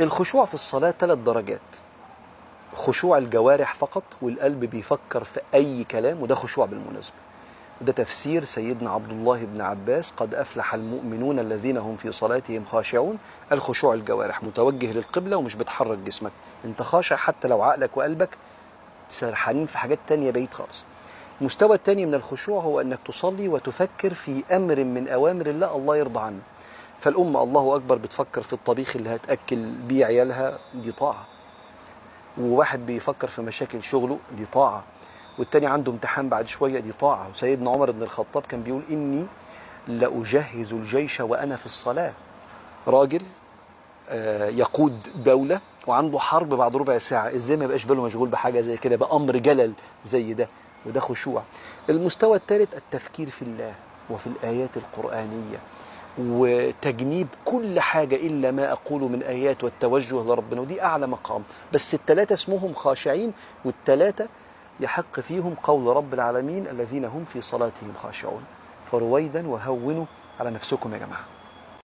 الخشوع في الصلاة 3 درجات. خشوع الجوارح فقط، والقلب بيفكر في أي كلام، وده خشوع بالمناسبة. ده تفسير سيدنا عبد الله بن عباس: قد أفلح المؤمنون الذين هم في صلاتهم خاشعون. الخشوع الجوارح، متوجه للقبلة ومش بتحرك جسمك، انت خاشع حتى لو عقلك وقلبك سرحانين في حاجات تانية بعيد خالص. المستوى الثاني من الخشوع هو أنك تصلي وتفكر في أمر من أوامر الله يرضى عنه. فالأمة الله أكبر بتفكر في الطبيخ اللي هتأكل بيه عيالها، دي طاعة. وواحد بيفكر في مشاكل شغله، دي طاعة. والتاني عنده امتحان بعد شوية، دي طاعة. وسيدنا عمر بن الخطاب كان بيقول: إني لأجهز الجيش وأنا في الصلاة. راجل يقود دولة وعنده حرب بعد ربع ساعة، ازاي ما يبقاش باله مشغول بحاجة زي كده، بأمر جلل زي ده؟ وده خشوع. المستوى الثالث التفكير في الله وفي الآيات القرآنية، وتجنيب كل حاجة إلا ما أقول من آيات، والتوجه لربنا، ودي أعلى مقام. بس الثلاثة اسمهم خاشعين، والثلاثة يحق فيهم قول رب العالمين: الذين هم في صلاتهم خاشعون. فرويدا وهونوا على نفسكم يا جماعة.